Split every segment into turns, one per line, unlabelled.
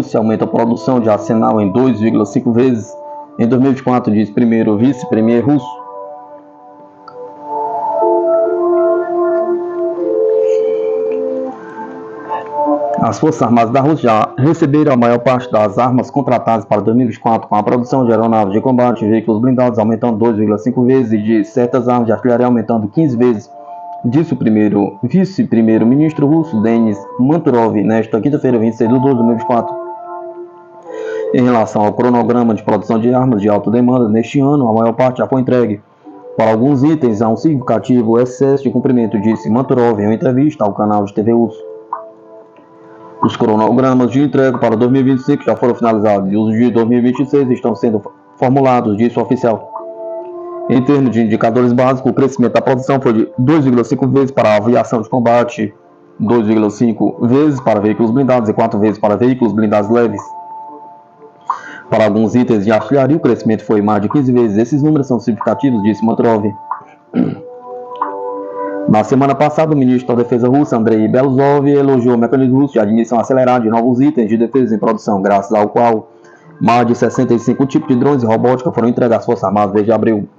Rússia aumenta a produção de arsenal em 2,5 vezes em 2024, diz primeiro vice-premier russo. As Forças Armadas da Rússia já receberam a maior parte das armas contratadas para 2024, com a produção de aeronaves de combate e veículos blindados aumentando 2,5 vezes e de certas armas de artilharia aumentando 15 vezes, disse o vice-primeiro-ministro russo Denis Manturov nesta quinta-feira, 26 de 12 de 2024. Em relação ao cronograma de produção de armas de alta demanda, neste ano a maior parte já foi entregue. Para alguns itens há um significativo excesso de cumprimento, disse Manturov em uma entrevista ao canal de TV russo. Os cronogramas de entrega para 2025 já foram finalizados e os de 2026 estão sendo formulados, disse o oficial. Em termos de indicadores básicos, o crescimento da produção foi de 2,5 vezes para a aviação de combate, 2,5 vezes para veículos blindados e 4 vezes para veículos blindados leves. Para alguns itens de artilharia, o crescimento foi mais de 15 vezes. Esses números são significativos, disse Manturov. Na semana passada, o ministro da Defesa russo, Andrei Belzov, elogiou o mecanismo russo de admissão acelerada de novos itens de defesa em produção, graças ao qual mais de 65 tipos de drones e robótica foram entregues às Forças Armadas desde abril.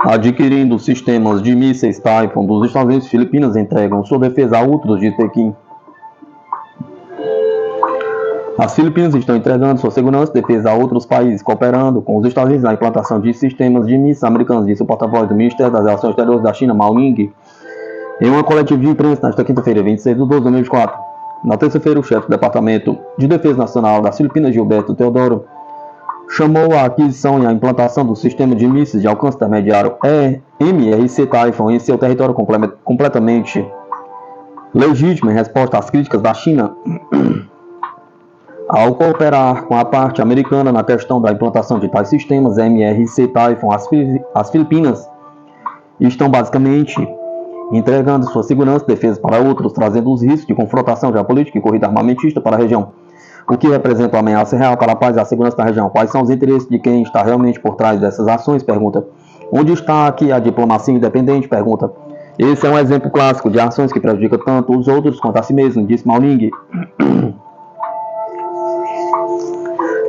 Adquirindo sistemas de mísseis Typhoon dos Estados Unidos, Filipinas entregam sua defesa a outros, de Pequim. As Filipinas estão entregando sua segurança e defesa a outros países, cooperando com os Estados Unidos na implantação de sistemas de mísseis americanos, disse o porta-voz do Ministério das Relações Exteriores da China, Mao Ning, em uma coletiva de imprensa nesta quinta-feira, 26 de 12 de 2024. Na terça-feira, o chefe do Departamento de Defesa Nacional das Filipinas, Gilberto Teodoro, chamou a aquisição e a implantação do sistema de mísseis de alcance intermediário MRC Typhoon em seu território completamente legítimo em resposta às críticas da China ao cooperar com a parte americana na questão da implantação de tais sistemas MRC Typhoon. As Filipinas estão basicamente entregando sua segurança e defesa para outros, trazendo os riscos de confrontação geopolítica e corrida armamentista para a região, o que representa uma ameaça real para a paz e a segurança da região. Quais são os interesses de quem está realmente por trás dessas ações? Pergunta. Onde está aqui a diplomacia independente? Pergunta. Esse é um exemplo clássico de ações que prejudicam tanto os outros quanto a si mesmo, disse Mao Ning.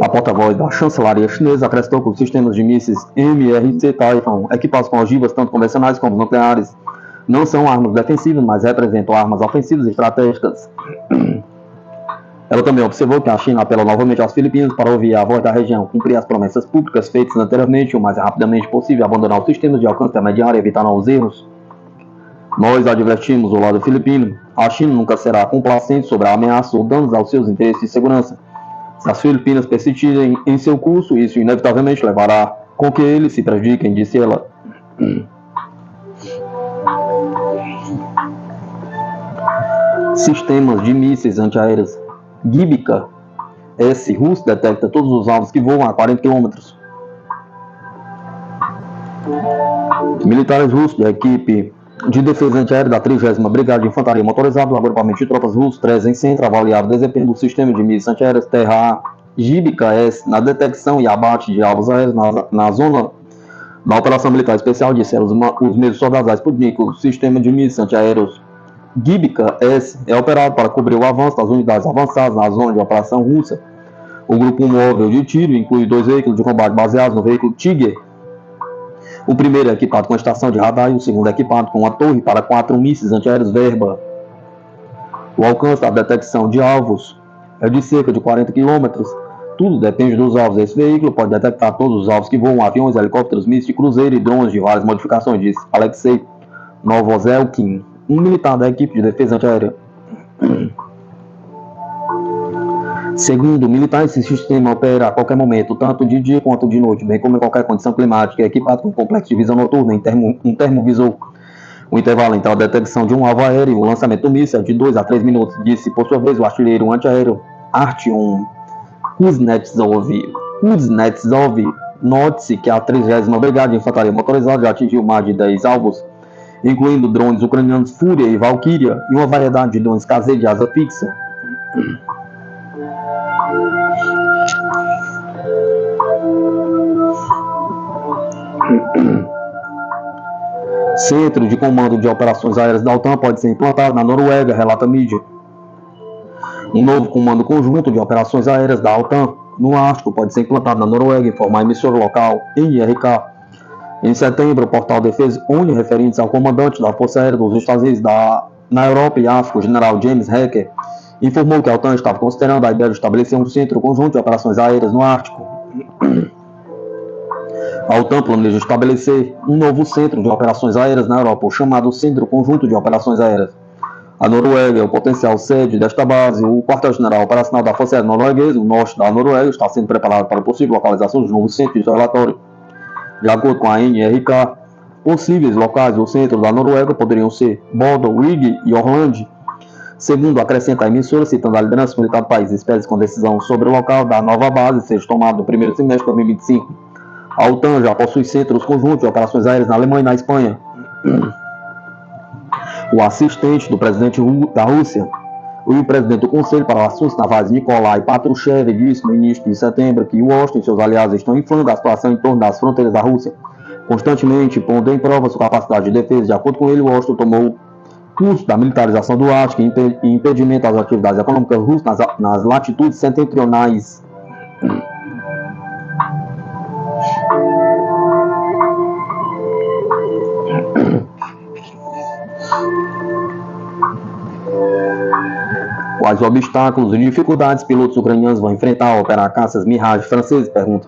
A porta-voz da chancelaria chinesa acrescentou que os sistemas de mísseis MRC Typhoon, equipados com ogivas tanto convencionais como nucleares, não são armas defensivas, mas representam armas ofensivas estratégicas. Ela também observou que a China apela novamente às Filipinas para ouvir a voz da região, cumprir as promessas públicas feitas anteriormente o mais rapidamente possível, abandonar os sistemas de alcance intermediário e evitar novos erros. Nós advertimos o lado filipino. A China nunca será complacente sobre a ameaça ou danos aos seus interesses de segurança. Se as Filipinas persistirem em seu curso, isso inevitavelmente levará com que eles se prejudiquem, disse ela. Sistemas de mísseis antiaéreos Gibika-S russo detecta todos os alvos que voam a 40 km. Militares russos da equipe de defesa antiaérea da 30ª Brigada de Infantaria Motorizada do agrupamento de tropas russo 3 em Centro avaliaram o desempenho do sistema de mísseis antiaéreos Terra Gibika-S na detecção e abate de alvos aéreos na zona da Operação Militar Especial, disseram os mesmos soldados da Sputnik. O sistema de mísseis antiaéreos Gibika-S é operado para cobrir o avanço das unidades avançadas na zona de operação russa. O grupo móvel de tiro inclui 2 veículos de combate baseados no veículo Tiger. O primeiro é equipado com estação de radar e o segundo é equipado com uma torre para 4 mísseis antiaéreos Verba. O alcance da detecção de alvos é de cerca de 40 km. Tudo depende dos alvos. Esse veículo pode detectar todos os alvos que voam, aviões, helicópteros, mísseis de cruzeiro e drones de várias modificações, disse Alexei Novoselkin, um militar da equipe de defesa antiaérea. Segundo o militar, esse sistema opera a qualquer momento, tanto de dia quanto de noite, bem como em qualquer condição climática, é equipado com um complexo de visão noturna, um termovisor. O intervalo entre a detecção de um alvo aéreo e o lançamento do míssil é de 2 a 3 minutos, disse por sua vez o artilheiro antiaéreo Artyom Kuznetsov. Note-se que a 30ª Brigada de Infantaria Motorizada já atingiu mais de 10 alvos, incluindo drones ucranianos Fúria e Valkyria e uma variedade de drones caseiros de asa fixa. Centro de comando de operações aéreas da OTAN pode ser implantado na Noruega, relata a mídia. Um novo comando conjunto de operações aéreas da OTAN no Ártico pode ser implantado na Noruega, informa a emissora local NRK. Em setembro, o portal Defesa ONU, referente ao comandante da Força Aérea dos Estados Unidos na Europa e África, o general James Hacker, informou que a OTAN estava considerando a ideia de estabelecer um centro conjunto de operações aéreas no Ártico. A OTAN planeja estabelecer um novo centro de operações aéreas na Europa, o chamado Centro Conjunto de Operações Aéreas. A Noruega é o potencial sede desta base. O quartel-general operacional da Força Aérea Norueguesa, o norte da Noruega, está sendo preparado para a possível localização de um novo centro de relatório. De acordo com a NRK, possíveis locais do centro da Noruega poderiam ser Bodø, Rig e Orlando. Segundo acrescenta a emissora, citando a liderança militar do país, espera-se que a decisão sobre o local da nova base seja tomada no primeiro semestre de 2025. A OTAN já possui centros conjuntos de operações aéreas na Alemanha e na Espanha. O assistente do presidente da Rússia, o presidente do Conselho para Assuntos Navais, Nikolai Patrushev, disse no início de setembro que Washington e seus aliados estão inflando a situação em torno das fronteiras da Rússia, constantemente pondo em prova sua capacidade de defesa. De acordo com ele, Washington tomou curso da militarização do Ártico e impedimento às atividades econômicas russas nas latitudes setentrionais. Quais obstáculos e dificuldades pilotos ucranianos vão enfrentar ao operar caças Mirage franceses? Pergunta.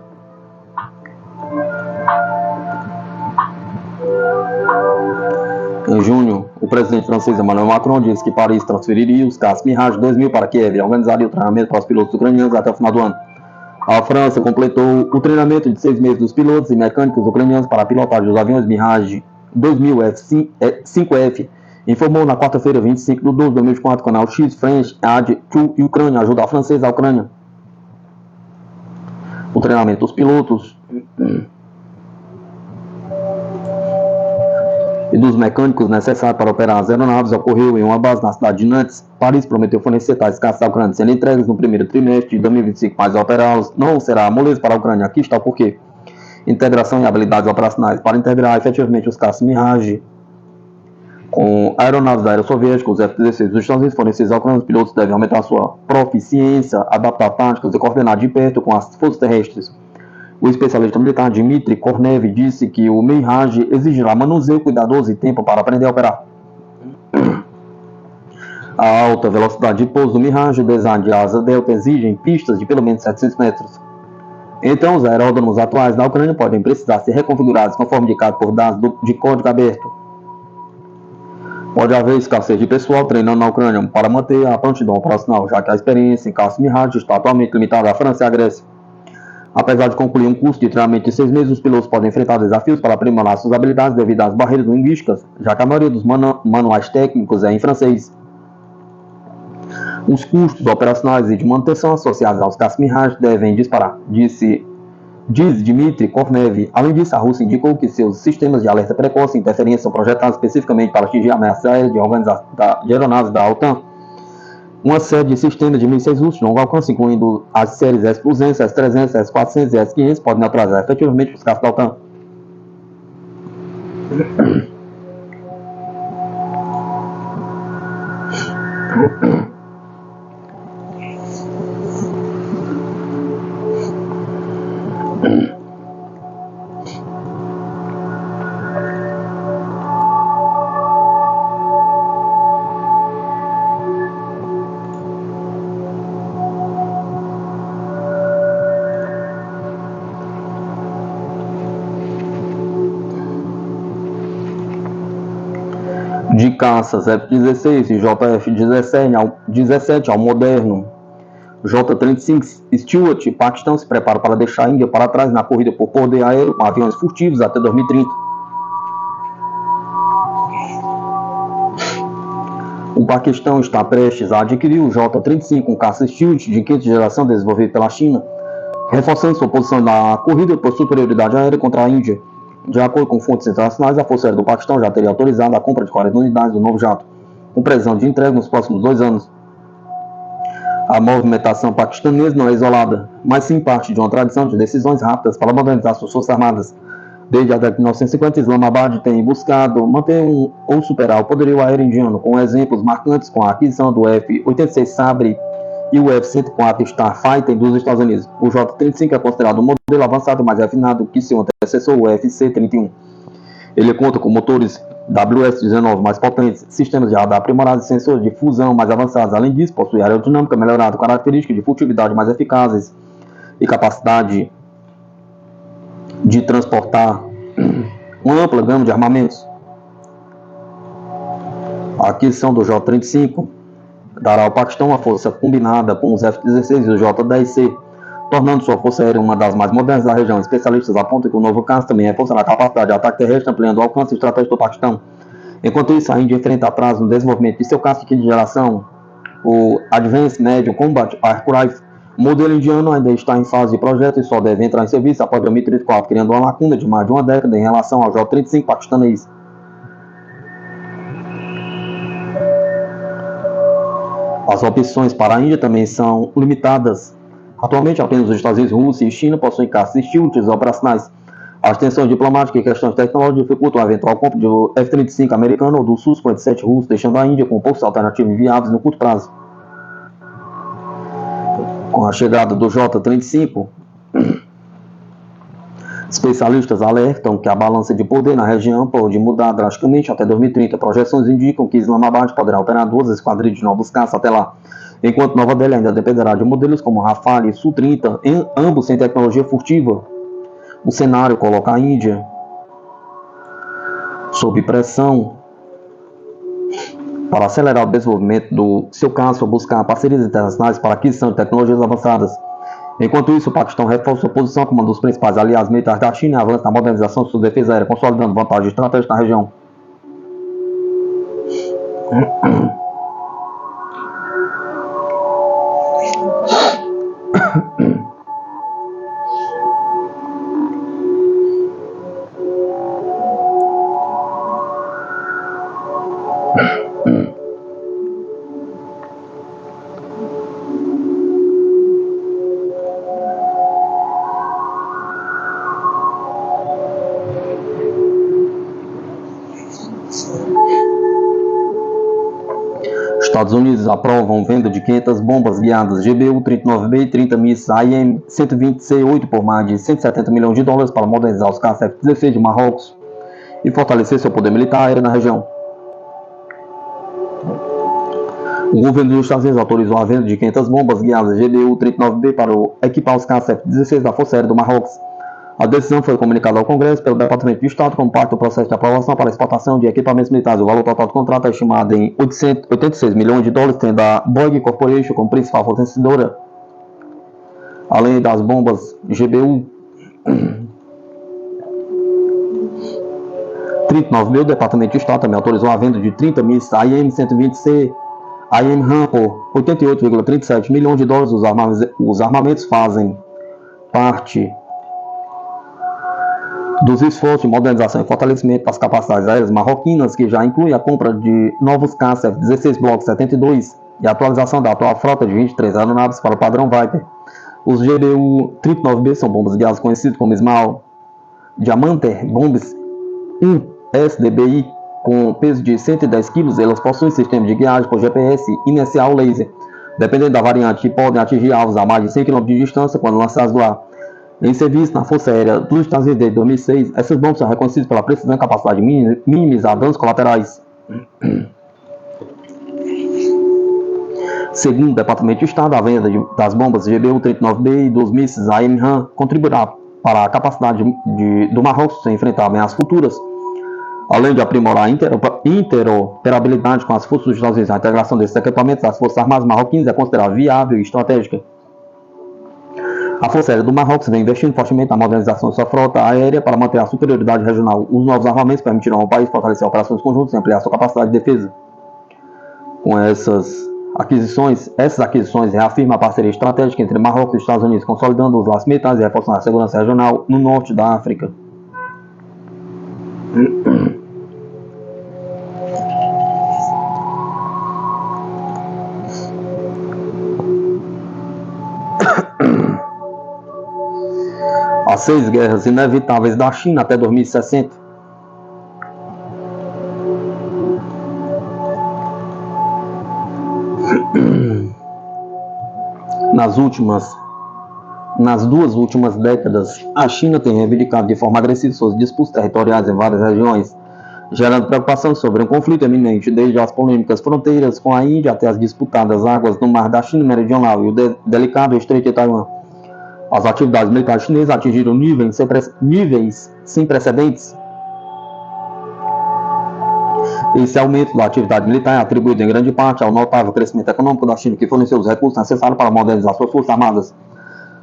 Em junho, o presidente francês Emmanuel Macron disse que Paris transferiria os caças Mirage 2000 para Kiev e organizaria o treinamento para os pilotos ucranianos até o final do ano. A França completou o treinamento de 6 meses dos pilotos e mecânicos ucranianos para a pilotagem dos aviões Mirage 2000 5F, informou na quarta-feira, 25 de 12 de 2004, o canal X French Aid to Ucrânia, ajuda a francesa à Ucrânia. O treinamento dos pilotos e dos mecânicos necessários para operar as aeronaves ocorreu em uma base na cidade de Nantes. Paris prometeu fornecer tais caças à Ucrânia, sendo entregues no primeiro trimestre de 2025, mas operá-los não será moleza para a Ucrânia. Aqui está o porquê. Integração e habilidades operacionais. Para integrar efetivamente os caças Mirage com aeronaves da Aérea Soviética, os F-16 dos Estados Unidos fornecidos à Ucrânia, os pilotos devem aumentar sua proficiência, adaptar táticas e coordenar de perto com as forças terrestres. O especialista militar Dmitry Kornev disse que o Mirage exigirá manuseio cuidadoso e tempo para aprender a operar. A alta velocidade de pouso do Mirage e o design de asa delta exigem pistas de pelo menos 700 metros. Então, os aeródromos atuais da Ucrânia podem precisar ser reconfigurados conforme indicado por dados de código aberto. Pode haver escassez de pessoal treinando na Ucrânia para manter a prontidão operacional, já que a experiência em caça Mirage está atualmente limitada à França e à Grécia. Apesar de concluir um curso de treinamento de 6 meses, os pilotos podem enfrentar desafios para aprimorar suas habilidades devido às barreiras linguísticas, já que a maioria dos manuais técnicos é em francês. Os custos operacionais e de manutenção associados aos caças Mirage devem disparar, diz Dmitry Kornev. Além disso, a Rússia indicou que seus sistemas de alerta precoce e interferência são projetados especificamente para atingir ameaças aéreas de aeronaves da OTAN. Uma série de sistemas de mísseis russos de longo alcance, incluindo as séries S-200, S-300, S-400 e S-500, podem neutralizar efetivamente os caças da OTAN. De caças F-16 e JF-17 ao moderno J-35 Stuart, Paquistão se prepara para deixar a Índia para trás na corrida por poder aéreo com aviões furtivos até 2030. O Paquistão está prestes a adquirir o J-35, um caça Stuart de quinta geração desenvolvido pela China, reforçando sua posição na corrida por superioridade aérea contra a Índia. De acordo com fontes internacionais, a Força Aérea do Paquistão já teria autorizado a compra de 40 unidades do novo jato, com previsão de entrega nos próximos 2 anos. A movimentação paquistanesa não é isolada, mas sim parte de uma tradição de decisões rápidas para modernizar suas forças armadas. Desde a década de 1950, Islamabad tem buscado manter ou superar o poderio aéreo indiano, com exemplos marcantes com a aquisição do F-86 Sabre e o F-104 Starfighter dos Estados Unidos. O J-35 é considerado um modelo avançado mais refinado que seu antecessor, o F-C-31. Ele conta com motores WS-19 mais potentes, sistemas de radar aprimorados e sensores de fusão mais avançados. Além disso, possui aerodinâmica melhorada, características de furtividade mais eficazes e capacidade de transportar uma ampla gama de armamentos. A aquisição do J-35 dará ao Paquistão uma força combinada com os F-16 e o J-10C, tornando sua força aérea uma das mais modernas da região. Especialistas apontam que o novo caça também reforçará a capacidade de ataque terrestre, ampliando o alcance estratégico do Paquistão. Enquanto isso, a Índia enfrenta atraso no desenvolvimento de seu caça de quinta geração, o Advanced Medium Combat Aircraft. O modelo indiano ainda está em fase de projeto e só deve entrar em serviço após 2034, criando uma lacuna de mais de uma década em relação ao J-35 paquistanês. As opções para a Índia também são limitadas. Atualmente, apenas os Estados Unidos, Rússia e China possuem caças estílicos operacionais. As tensões diplomáticas e questões tecnológicas dificultam a eventual compra do F-35 americano ou do Su-57 russo, deixando a Índia com poucas alternativas viáveis no curto prazo. Com a chegada do J-35, especialistas alertam que a balança de poder na região pode mudar drasticamente até 2030. Projeções indicam que Islamabad poderá operar 2 esquadrilhas de novos caças até lá, enquanto Nova Delhi ainda dependerá de modelos como Rafale e Su-30, ambos sem tecnologia furtiva. O cenário coloca a Índia sob pressão para acelerar o desenvolvimento do seu caça ou buscar parcerias internacionais para a aquisição de tecnologias avançadas. Enquanto isso, o Paquistão reforça sua posição como um dos principais aliados militares da China e avança na modernização de sua defesa aérea, consolidando vantagem estratégica na região. Estados Unidos aprovam venda de 500 bombas guiadas GBU-39B e 30 mísseis AIM-120C-8 por mais de 170 milhões de dólares para modernizar os caças F-16 de Marrocos e fortalecer seu poder militar aéreo na região. O governo dos Estados Unidos autorizou a venda de 500 bombas guiadas GBU-39B para equipar os caças F-16 da Força Aérea do Marrocos. A decisão foi comunicada ao Congresso pelo Departamento de Estado como parte do processo de aprovação para a exportação de equipamentos militares. O valor total do contrato é estimado em 886 milhões de dólares, tendo a Boeing Corporation como principal fornecedora. Além das bombas GBU 39B, o Departamento de Estado também autorizou a venda de 30 mísseis AIM-120C AIM-RAM por 88,37 milhões de dólares. Os armamentos fazem parte dos esforços de modernização e fortalecimento das capacidades aéreas marroquinas, que já inclui a compra de novos caças F-16 Block 72 e a atualização da atual frota de 23 aeronaves para o padrão Viper. Os GBU-39B são bombas guiadas conhecidas como Small Diamanter Bombs 1 SDBI, com peso de 110 kg. Elas possuem sistema de guiagem por GPS inercial laser, dependendo da variante, e podem atingir alvos a mais de 100 km de distância quando lançadas do ar. Em serviço na Força Aérea dos Estados Unidos desde 2006, essas bombas são reconhecidas pela precisão e capacidade de minimizar danos colaterais. Segundo o Departamento de Estado, a venda das bombas GBU-39B e dos mísseis AIM-RAM contribuirá para a capacidade do Marrocos de enfrentar ameaças futuras, além de aprimorar a interoperabilidade com as forças dos Estados Unidos. A integração desses equipamentos às Forças Armadas marroquinas é considerada viável e estratégica. A Força Aérea do Marrocos vem investindo fortemente na modernização de sua frota aérea para manter a superioridade regional. Os novos armamentos permitirão ao país fortalecer operações conjuntas e ampliar sua capacidade de defesa. Com essas aquisições reafirmam a parceria estratégica entre Marrocos e Estados Unidos, consolidando os laços militares e reforçando a segurança regional no norte da África. As 6 guerras inevitáveis da China até 2060. Nas 2 últimas décadas, a China tem reivindicado de forma agressiva suas disputas territoriais em várias regiões, gerando preocupação sobre um conflito eminente, desde as polêmicas fronteiras com a Índia até as disputadas águas do mar da China Meridional e o delicado Estreito de Taiwan. As atividades militares chinesas atingiram níveis sem precedentes. Esse aumento da atividade militar é atribuído em grande parte ao notável crescimento econômico da China, que forneceu os recursos necessários para modernizar suas forças armadas.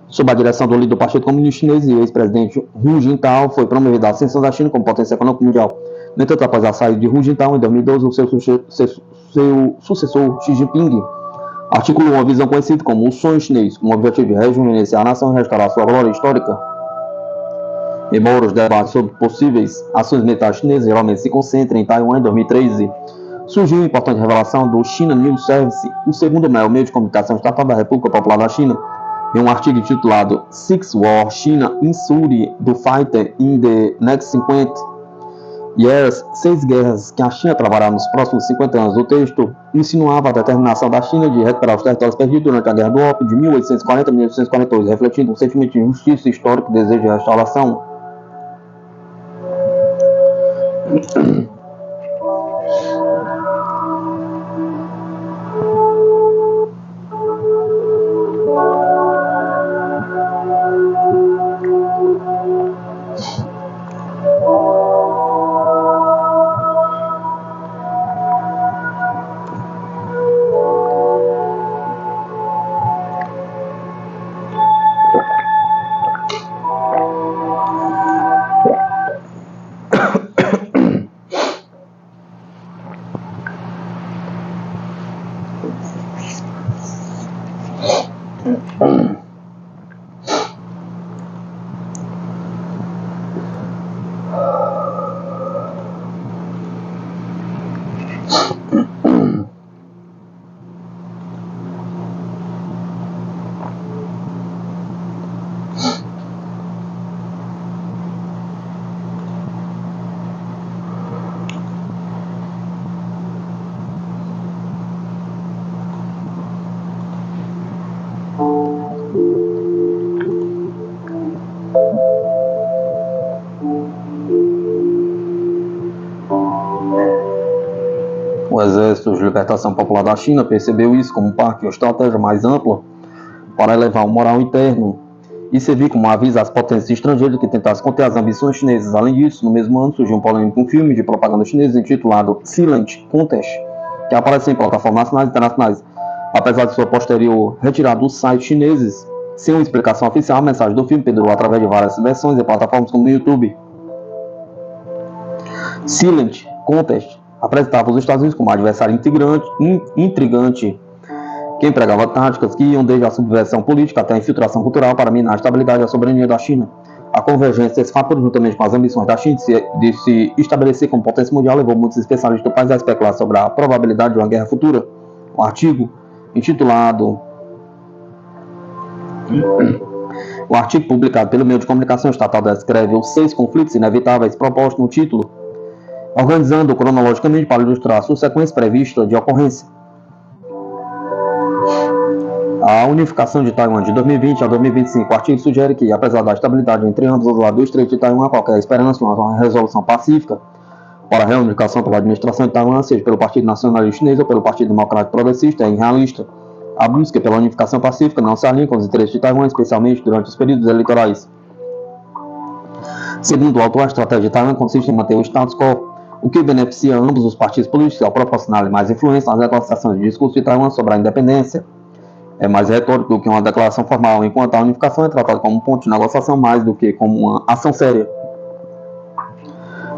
Sob a direção do líder do Partido Comunista Chinês e ex-presidente Hu Jintao, foi promovida a ascensão da China como potência econômica mundial. No entanto, após a saída de Hu Jintao, em 2012, o seu sucessor Xi Jinping articulou uma visão conhecida como o sonho chinês, com o objetivo de rejuvenescer a nação e restaurar sua glória histórica. Embora os debates sobre possíveis ações militares chinesas geralmente se concentrem em Taiwan, em 2013, surgiu uma importante revelação do China News Service, o segundo maior meio de comunicação estatal da República Popular da China, em um artigo intitulado Six War China Insured the Fighter in the Next 50 Years, 6 guerras que a China travará nos próximos 50 anos. O texto insinuava a determinação da China de recuperar os territórios perdidos durante a Guerra do Ópio de 1840 a 1842, refletindo um sentimento de justiça histórica e desejo de restauração. O Exército de Libertação Popular da China percebeu isso como parte de uma estratégia mais ampla para elevar o moral interno e servir como aviso às potências estrangeiras que tentassem conter as ambições chinesas. Além disso, no mesmo ano surgiu um polêmico filme de propaganda chinesa intitulado Silent Contest, que aparece em plataformas nacionais e internacionais. Apesar de sua posterior retirada dos sites chineses, sem uma explicação oficial, a mensagem do filme perdurou através de várias versões em plataformas como o YouTube. Silent Contest apresentava os Estados Unidos como adversário intrigante que empregava táticas que iam desde a subversão política até a infiltração cultural para minar a estabilidade e a soberania da China. A convergência desses fatores, juntamente com as ambições da China de se estabelecer como potência mundial, levou muitos especialistas do país a especular sobre a probabilidade de uma guerra futura. Um artigo intitulado... O artigo publicado pelo meio de comunicação estatal descreve os 6 conflitos inevitáveis propostos no título, organizando cronologicamente para ilustrar a sua sequência prevista de ocorrência. A unificação de Taiwan de 2020 a 2025. O artigo sugere que, apesar da estabilidade entre ambos os lados do Estreito de Taiwan, qualquer esperança de uma resolução pacífica para a reunificação pela administração de Taiwan, seja pelo Partido Nacionalista Chinês ou pelo Partido Democrático Progressista, é irrealista. A busca pela unificação pacífica não se alinha com os interesses de Taiwan, especialmente durante os períodos eleitorais. Segundo o autor, a estratégia de Taiwan consiste em manter o status quo, o que beneficia ambos os partidos políticos ao proporcionar mais influência nas negociações de discurso de Taiwan sobre a independência. É mais retórico do que uma declaração formal, enquanto a unificação é tratada como um ponto de negociação mais do que como uma ação séria.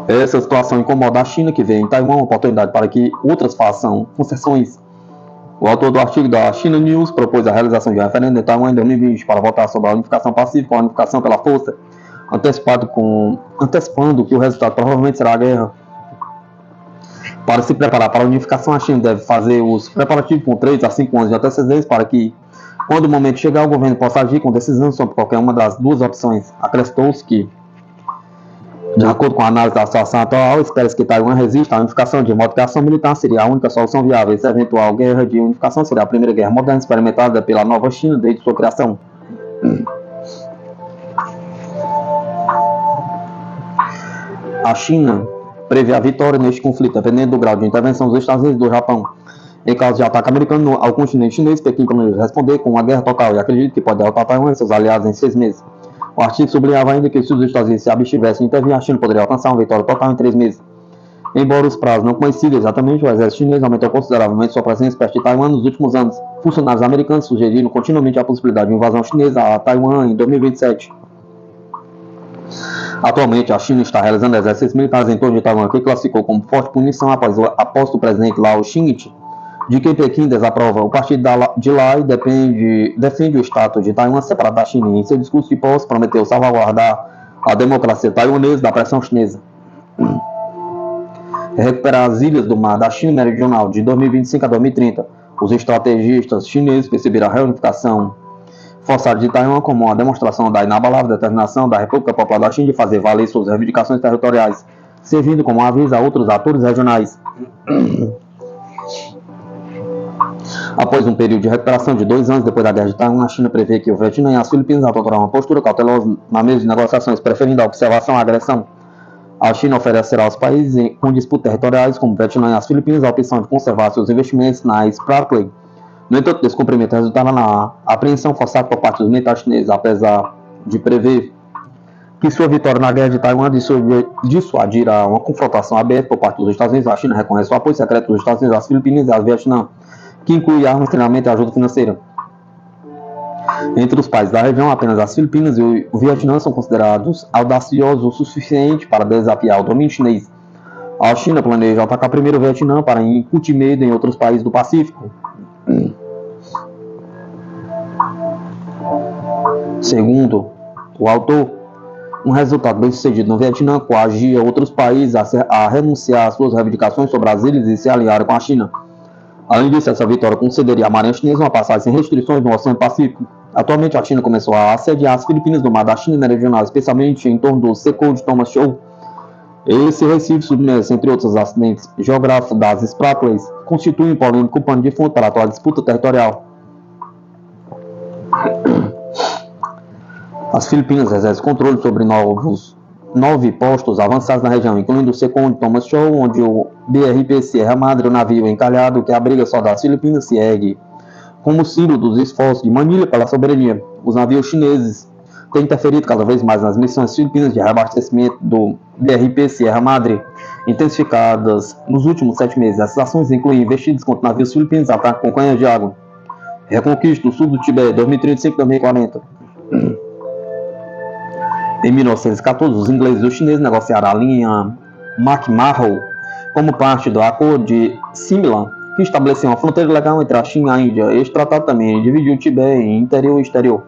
Essa situação incomoda a China, que vê em Taiwan uma oportunidade para que outras façam concessões. O autor do artigo da China News propôs a realização de um referendo em Taiwan em 2020 para votar sobre a unificação pacífica ou a unificação pela força, antecipando que o resultado provavelmente será a guerra. Para se preparar para a unificação, a China deve fazer os preparativos com 3 a 5 anos de antecedência para que Quando o momento chegar, o governo possa agir com decisão sobre qualquer uma das duas opções. Acrescentou-se que, de acordo com a análise da situação atual, espera-se que Taiwan resista à unificação, de modo que a ação militar seria a única solução viável. Essa eventual guerra de unificação seria a primeira guerra moderna experimentada pela nova China desde sua criação. A China prevê a vitória neste conflito, dependendo do grau de intervenção dos Estados Unidos e do Japão. Em caso de ataque americano ao continente chinês, Pequim planeja responder com uma guerra total e acredita que pode derrotar Taiwan e seus aliados em 6 meses. O artigo sublinhava ainda que se os Estados Unidos se abstivessem de intervir, a China poderia alcançar uma vitória total em 3 meses. Embora os prazos não coincidam exatamente, o exército chinês aumentou consideravelmente sua presença perto de Taiwan nos últimos anos. Funcionários americanos sugeriram continuamente a possibilidade de invasão chinesa a Taiwan em 2027. Atualmente, a China está realizando exercícios militares em torno de Taiwan, que classificou como forte punição após o presidente Lao Xingchi, de que Pequim desaprova. O partido de Lai defende o status de Taiwan separado da China e em seu discurso de posse prometeu salvaguardar a democracia taiwanesa da pressão chinesa. Recuperar as ilhas do mar da China Meridional de 2025 a 2030. Os estrategistas chineses perceberam a reunificação forçada de Taiwan como uma demonstração da inabalável determinação da República Popular da China de fazer valer suas reivindicações territoriais, servindo como aviso a outros atores regionais. Após um período de recuperação de 2 anos depois da guerra de Taiwan, a China prevê que o Vietnã e as Filipinas adotarão uma postura cautelosa na mesa de negociações, preferindo a observação à agressão. A China oferecerá aos países com disputas territoriais, como o Vietnã e as Filipinas, a opção de conservar seus investimentos na Spratly. No entanto, o descumprimento resultará na apreensão forçada por parte dos militares chineses, apesar de prever que sua vitória na guerra de Taiwan dissuadirá uma confrontação aberta por parte dos Estados Unidos. A China reconhece o apoio secreto dos Estados Unidos às Filipinas e ao Vietnã, que inclui armas, treinamento e ajuda financeira. Entre os países da região, apenas as Filipinas e o Vietnã são considerados audaciosos o suficiente para desafiar o domínio chinês. A China planeja atacar primeiro o Vietnã para incutir medo em outros países do Pacífico. Segundo o autor, um resultado bem sucedido no Vietnã coagia outros países a renunciar às suas reivindicações sobre as ilhas e se aliarem com a China. Além disso, essa vitória concederia à Marinha Chinesa uma passagem sem restrições no Oceano Pacífico. Atualmente, a China começou a assediar as Filipinas no mar da China Meridional, especialmente em torno do Seco de Thomas Shoal. Esse recife submerso, entre outros acidentes geográficos das Spratlys, constitui um polêmico pano de fundo para a atual disputa territorial. As Filipinas exercem controle sobre 9 postos avançados na região, incluindo o Second Thomas Shoal, onde o BRP Sierra Madre, o navio encalhado que abriga soldados filipinos, se ergue como símbolo dos esforços de Manilha pela soberania. Os navios chineses têm interferido cada vez mais nas missões filipinas de reabastecimento do BRP Sierra Madre, intensificadas nos últimos 7 meses. Essas ações incluem investidas contra navios filipinos, ataque com canhas de água, reconquista do sul do Tibete, 2035-2040. Em 1914, os ingleses e os chineses negociaram a linha McMahon como parte do Acordo de Simla, que estabelecia uma fronteira legal entre a China e a Índia. Este tratado também dividiu o Tibete em interior e exterior.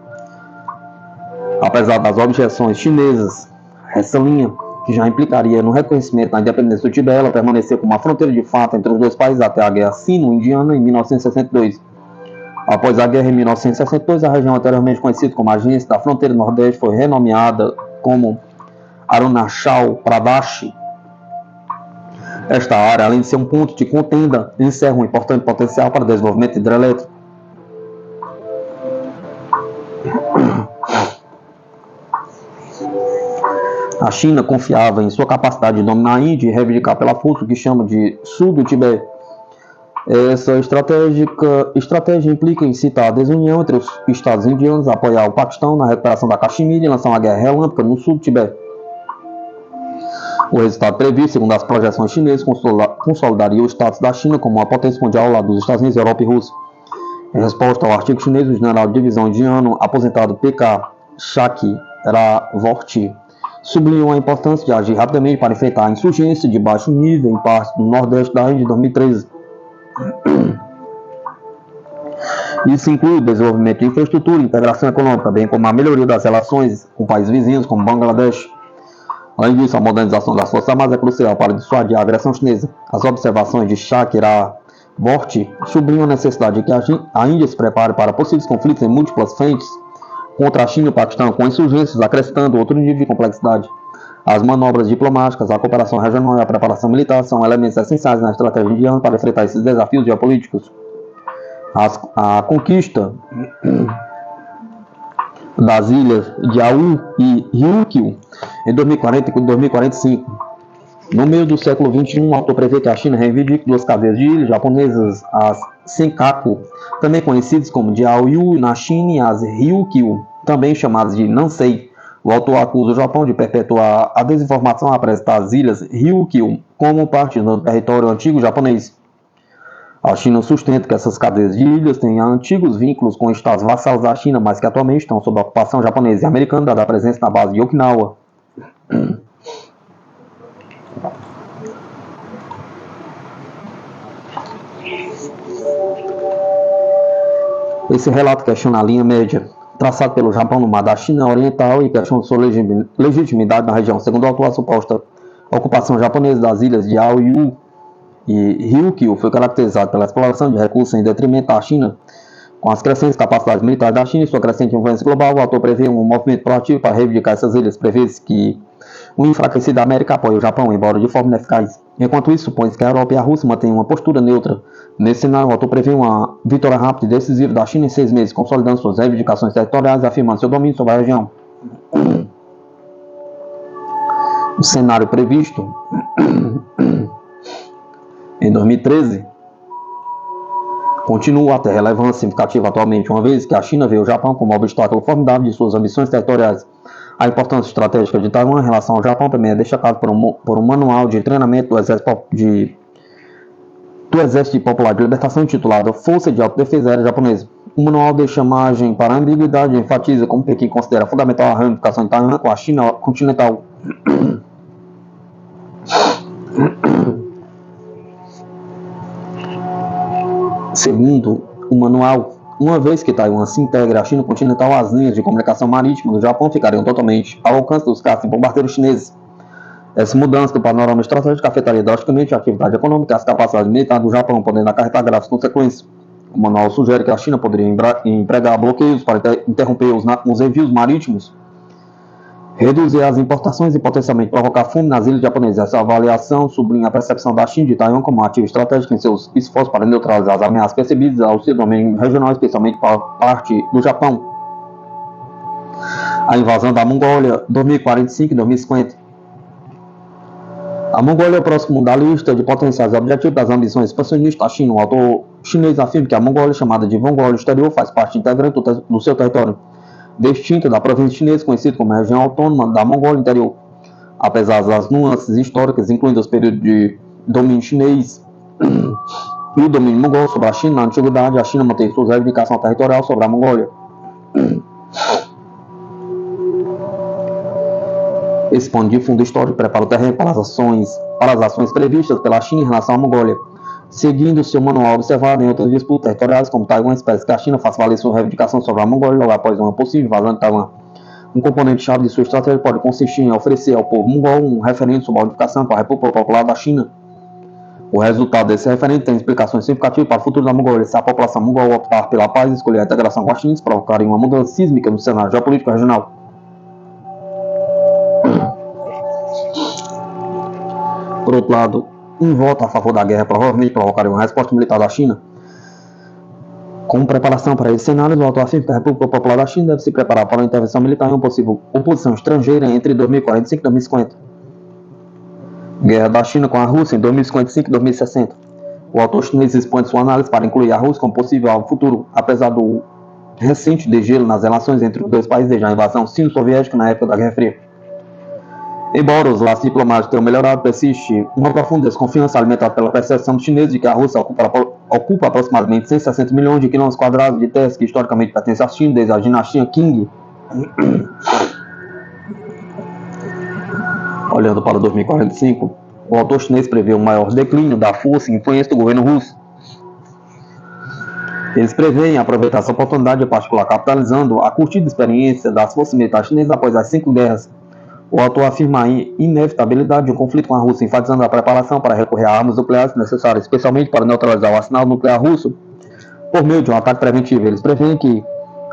Apesar das objeções chinesas, essa linha, que já implicaria no reconhecimento da independência do Tibete, ela permaneceu como uma fronteira de fato entre os dois países até a Guerra Sino-Indiana em 1962. Após a guerra em 1962, a região anteriormente conhecida como Agência da Fronteira Nordeste foi renomeada como Arunachal Pradesh. Esta área, além de ser um ponto de contenda, encerra um importante potencial para o desenvolvimento hidrelétrico. A China confiava em sua capacidade de dominar a Índia e reivindicar pela força o que chama de Sul do Tibete. Essa estratégia implica em incitar a desunião entre os estados indianos, apoiar o Paquistão na recuperação da Caxemira e lançar uma guerra relâmpago no sul do Tibete. O resultado previsto, segundo as projeções chinesas, consolidaria o status da China como uma potência mundial ao lado dos Estados Unidos, Europa e Rússia. Em resposta ao artigo chinês, o general de divisão indiano, aposentado P.K. Chakravorty, sublinhou a importância de agir rapidamente para enfrentar a insurgência de baixo nível em partes do nordeste da Índia em 2013. Isso inclui o desenvolvimento de infraestrutura e integração econômica, bem como a melhoria das relações com países vizinhos como Bangladesh. Além disso, a modernização das Forças Armadas é crucial para dissuadir a agressão chinesa. As observações de Bort sublinha a necessidade de que a Índia se prepare para possíveis conflitos em múltiplas frentes contra a China e o Paquistão, com insurgências, acrescentando outro nível de complexidade. As manobras diplomáticas, a cooperação regional e a preparação militar são elementos essenciais na estratégia indiana para enfrentar esses desafios geopolíticos. A conquista das ilhas Diaoyu e Ryukyu em 2040 e 2045. No meio do século XXI, o autor prevê que a China reivindique duas cadeias de ilhas japonesas, as Senkaku, também conhecidas como Diaoyu na China, e as Ryukyu, também chamadas de Nansei. O autor acusa o Japão de perpetuar a desinformação ao apresentar as ilhas Ryukyu como parte do território antigo japonês. A China sustenta que essas cadeias de ilhas têm antigos vínculos com estados vassalos da China, mas que atualmente estão sob a ocupação japonesa e americana, dada a presença na base de Okinawa. Esse relato questiona a linha média traçada pelo Japão no mar da China Oriental e questiona sua legitimidade na região. Segundo o autor, a suposta ocupação japonesa das ilhas de Diaoyu e Ryukyu foi caracterizada pela exploração de recursos em detrimento da China. Com as crescentes capacidades militares da China e sua crescente influência global, o autor prevê um movimento proativo para reivindicar essas ilhas. Prevê-se que o enfraquecido da América apoia o Japão, embora de forma ineficaz. Enquanto isso, supõe-se que a Europa e a Rússia mantêm uma postura neutra. Nesse cenário, o autor prevê uma vitória rápida e decisiva da China em 6 meses, consolidando suas reivindicações territoriais e afirmando seu domínio sobre a região. O cenário previsto em 2013 continua a ter relevância significativa atualmente, uma vez que a China vê o Japão como obstáculo formidável de suas ambições territoriais. A importância estratégica de Taiwan em relação ao Japão também é destacada por um manual de treinamento do Exército Popular de Libertação intitulado Força de Autodefesa Aérea Japonesa. O manual deixa margem para a ambiguidade e enfatiza como Pequim considera fundamental a reunificação de Taiwan com a China continental. Segundo o manual, uma vez que Taiwan se integra à China continental, as linhas de comunicação marítima do Japão ficariam totalmente ao alcance dos caças e bombardeiros chineses. Essa mudança do panorama estratégico afetaria drasticamente a atividade econômica e as capacidades militares do Japão, podendo acarretar graves consequências. O manual sugere que a China poderia empregar bloqueios para interromper os envios marítimos, reduzir as importações e potencialmente provocar fome nas ilhas japonesas. Essa avaliação sublinha a percepção da China de Taiwan como um ativo estratégico em seus esforços para neutralizar as ameaças percebidas ao seu domínio regional, especialmente para parte do Japão. A invasão da Mongólia, 2045 e 2050. A Mongólia é o próximo da lista de potenciais objetivos das ambições expansionistas da China. O autor chinês afirma que a Mongólia, chamada de Mongólia Exterior, faz parte integrante do seu território, distinta da província chinesa, conhecida como região autônoma da Mongólia Interior. Apesar das nuances históricas, incluindo os períodos de domínio chinês e o domínio mongol sobre a China, na antiguidade, a China manteve sua reivindicação territorial sobre a Mongólia. Esse pano de fundo histórico prepara o terreno para as ações previstas pela China em relação à Mongólia. Seguindo seu manual observado em outras disputas territoriais, como Taiwan, espera que a China faça valer sua reivindicação sobre a Mongólia logo após uma possível invasão de Taiwan. Um componente-chave de sua estratégia pode consistir em oferecer ao povo mongol um referendo sobre a unificação para a República Popular da China. O resultado desse referendo tem implicações significativas para o futuro da Mongólia. Se a população mongol optar pela paz e escolher a integração com a China, isso provocaria uma mudança sísmica no cenário geopolítico regional. Por outro lado, um voto a favor da guerra provavelmente provocaria uma resposta militar da China. Como preparação para esse cenário, o autor afirma que a República Popular da China deve se preparar para uma intervenção militar em uma possível oposição estrangeira entre 2045 e 2050. Guerra da China com a Rússia em 2055 e 2060. O autor chinês expõe sua análise para incluir a Rússia como possível alvo futuro, apesar do recente degelo nas relações entre os dois países desde a invasão sino-soviética na época da Guerra Fria. Embora os laços diplomáticos tenham melhorado, persiste uma profunda desconfiança alimentada pela percepção dos chineses de que a Rússia ocupa aproximadamente 160 milhões de quilômetros quadrados de terras que historicamente pertencem à China desde a dinastia Qing. Olhando para 2045, o autor chinês prevê um maior declínio da força e influência do governo russo. Eles preveem aproveitar essa oportunidade, em particular capitalizando a curtida experiência das forças militares chinesas após as 5 guerras. O autor afirma a inevitabilidade de um conflito com a Rússia, enfatizando a preparação para recorrer a armas nucleares necessárias, especialmente para neutralizar o arsenal nuclear russo por meio de um ataque preventivo. Eles preveem que,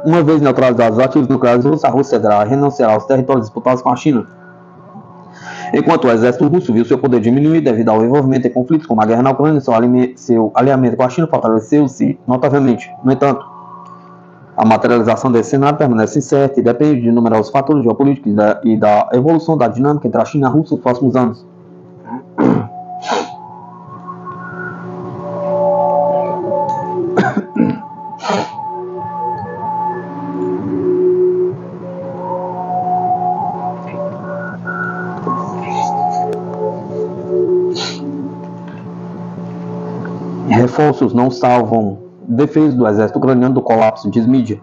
uma vez neutralizados os ativos nucleares russos, a Rússia deverá renunciar aos territórios disputados com a China. Enquanto o exército russo viu seu poder diminuir devido ao envolvimento em conflitos como a guerra na Ucrânia, seu alinhamento com a China fortaleceu-se notavelmente. No entanto, a materialização desse cenário permanece incerta e depende de numerosos fatores geopolíticos e da evolução da dinâmica entre a China e a Rússia nos próximos anos. Reforços não salvam defesa do exército ucraniano do colapso, diz mídia.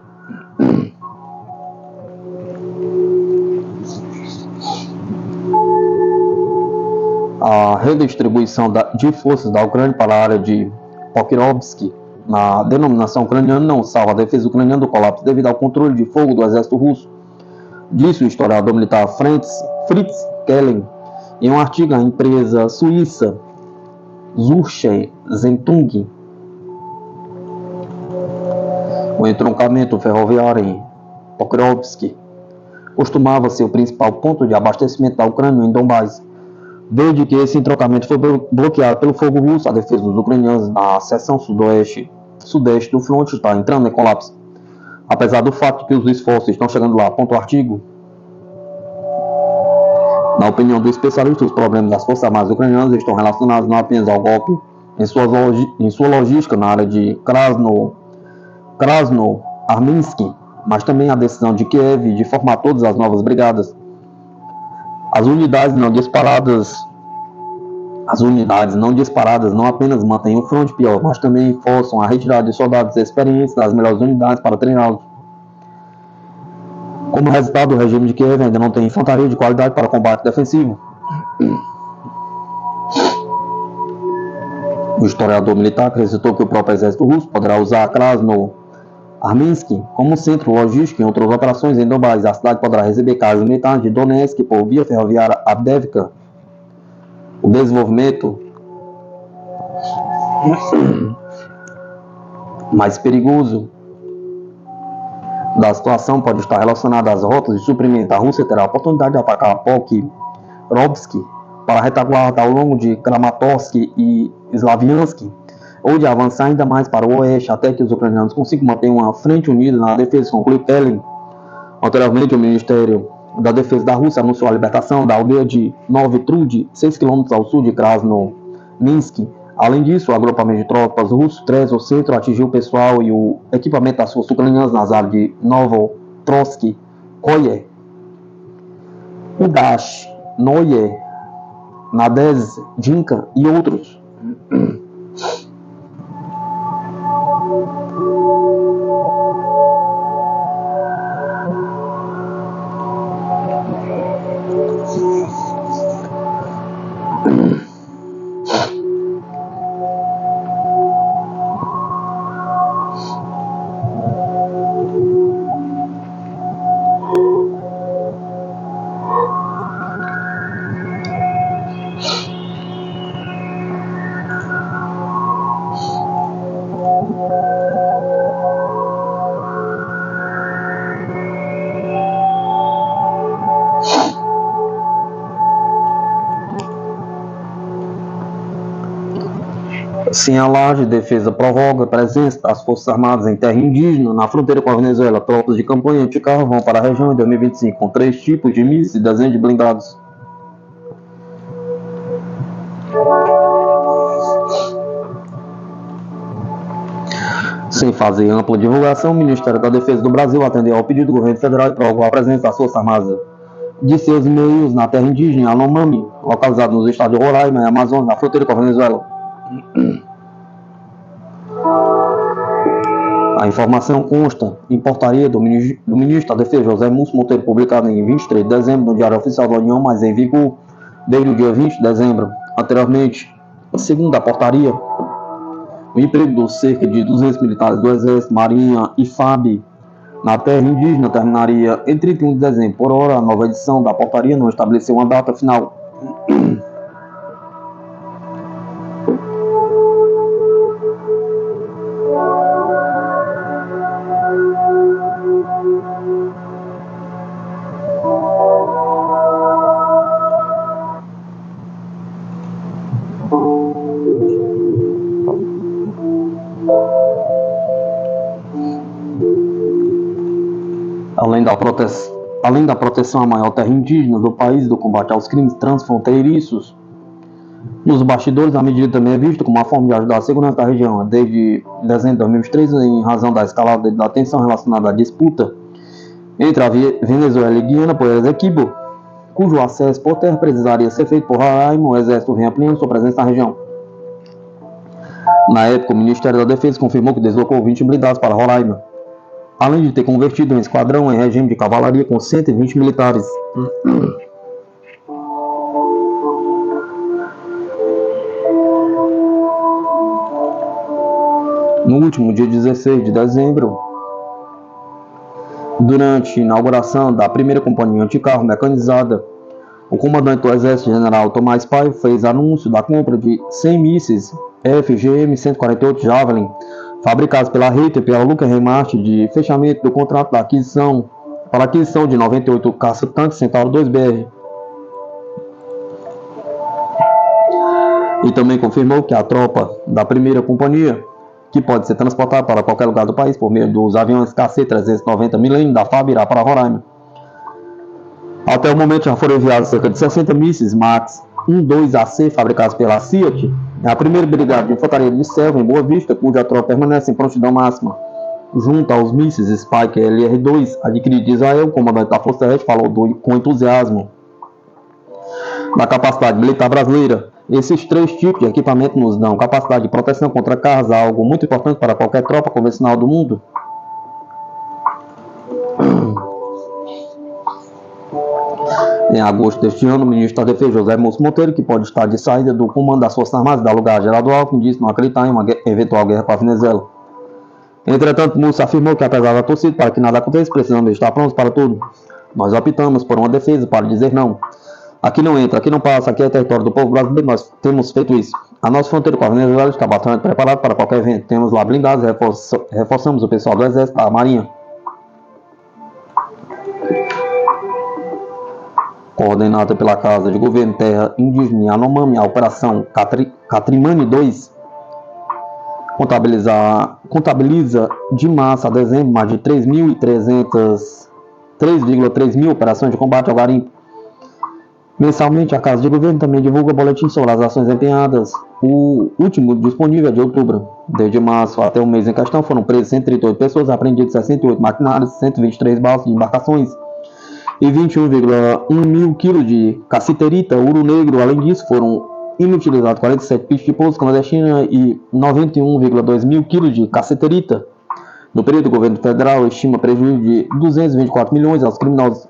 A redistribuição de forças da Ucrânia para a área de Pokrovsk, na denominação ucraniana, não salva a defesa ucraniana do colapso devido ao controle de fogo do exército russo, disse o historiador militar Fritz Kellen em um artigo à empresa suíça Zürcher Zeitung. O entroncamento ferroviário em Pokrovsk costumava ser o principal ponto de abastecimento da Ucrânia em Donbás. Desde que esse entroncamento foi bloqueado pelo fogo russo, a defesa dos ucranianos na seção sudeste do fronte está entrando em colapso. Apesar do fato de que os esforços estão chegando lá, aponta o artigo. Na opinião do especialista, os problemas das forças armadas ucranianas estão relacionados não apenas ao golpe em sua logística na área de Krasnoarminsk, mas também à decisão de Kiev de formar todas as novas brigadas. As unidades não disparadas não apenas mantêm o fronte pior, mas também forçam a retirada de soldados experientes das melhores unidades para treiná-los. Como resultado, o regime de Kiev ainda não tem infantaria de qualidade para combate defensivo. O historiador militar acrescentou que o próprio exército russo poderá usar Krasnoarminsk como centro logístico em outras operações em Donbás. A cidade poderá receber cargas militares de Donetsk por via ferroviária Avdiivka. O desenvolvimento mais perigoso da situação pode estar relacionado às rotas de suprimento. A Rússia terá a oportunidade de atacar Pokrovsk para a retaguarda ao longo de Kramatorsk e Slaviansk, ou de avançar ainda mais para o oeste, até que os ucranianos consigam manter uma frente unida na defesa, conclui Kellen. Anteriormente, o Ministério da Defesa da Rússia anunciou a libertação da aldeia de Novitrud, 6 km ao sul de Krasnominsk. Além disso, o agrupamento de tropas russo o centro atingiu o pessoal e o equipamento das forças ucranianas nas áreas de Novotrosk, Koye, Udash, Noye, Nadezhdinka e outros. Sem a laje, defesa provoca a presença das Forças Armadas em terra indígena na fronteira com a Venezuela. Tropas de campanha anticarro vão para a região em 2025 com 3 tipos de mísseis e dezenas de blindados. Sem fazer ampla divulgação, o Ministério da Defesa do Brasil atendeu ao pedido do governo federal e provocou a presença das Forças Armadas de seus meios na terra indígena Yanomami, localizado nos estados de Roraima e Amazonas, na fronteira com a Venezuela. A informação consta em portaria do ministro da Defesa, José Múcio Monteiro, publicada em 23 de dezembro no Diário Oficial da União, mas em vigor desde o dia 20 de dezembro. Anteriormente, segundo a portaria, o emprego dos cerca de 200 militares do Exército, Marinha e FAB na terra indígena terminaria em 31 de dezembro. Por hora, a nova edição da portaria não estabeleceu uma data final. Além da proteção à maior terra indígena do país do combate aos crimes transfronteiriços, nos bastidores, a medida também é vista como uma forma de ajudar a segurança da região. Desde dezembro de 2023, em razão da escalada da tensão relacionada à disputa entre a Venezuela e Guiana por Esequibo, cujo acesso por terra precisaria ser feito por Roraima, o Exército vem ampliando sua presença na região. Na época, o Ministério da Defesa confirmou que deslocou 20 blindados para Roraima, além de ter convertido um esquadrão em regime de cavalaria com 120 militares. No último dia 16 de dezembro, durante a inauguração da primeira companhia anticarro mecanizada, o comandante do Exército, General Tomás Paiva, fez anúncio da compra de 100 mísseis FGM-148 Javelin, fabricados pela Reiter e pela Lockheed Martin, de fechamento do contrato para aquisição de 98 caça-tanques Centauro 2BR. E também confirmou que a tropa da primeira companhia, que pode ser transportada para qualquer lugar do país por meio dos aviões KC-390 Millennium da FAB, irá para Roraima. Até o momento já foram enviados cerca de 60 mísseis MAX 12AC fabricados pela CIAT, a primeira brigada de infantaria de Selva em Boa Vista, cuja tropa permanece em prontidão máxima. Junto aos mísseis Spike LR-2 adquiridos de Israel, o comandante da Força Aérea falou com entusiasmo da capacidade militar brasileira. Esses três tipos de equipamento nos dão capacidade de proteção contra carros, algo muito importante para qualquer tropa convencional do mundo. Em agosto deste ano, o ministro da Defesa, José Múcio Monteiro, que pode estar de saída do comando das Forças Armadas, dá lugar a Geraldo Alckmin, disse não acreditar em uma eventual guerra com a Venezuela. Entretanto, Múcio afirmou que, apesar da torcida para que nada aconteça, precisamos estar prontos para tudo. Nós optamos por uma defesa para dizer não. Aqui não entra, aqui não passa, aqui é território do povo brasileiro, nós temos feito isso. A nossa fronteira com a Venezuela está bastante preparada para qualquer evento. Temos lá blindados, reforçamos o pessoal do Exército, da Marinha. Coordenada pela Casa de Governo Terra Indígena Yanomami, a Operação Catrimani 2 contabiliza de março a dezembro mais de 3,3 mil operações de combate ao garimpo. Mensalmente, a Casa de Governo também divulga boletins sobre as ações empenhadas. O último disponível é de outubro. Desde março até o mês em questão foram presas 138 pessoas, apreendidos 68 maquinários, 123 balsas de embarcações e 21,1 mil quilos de cassiterita, ouro negro. Além disso, foram inutilizados 47 pichos de pouso clandestina e 91,2 mil quilos de cassiterita. No período, o governo federal estima prejuízo de 224 milhões aos criminosos.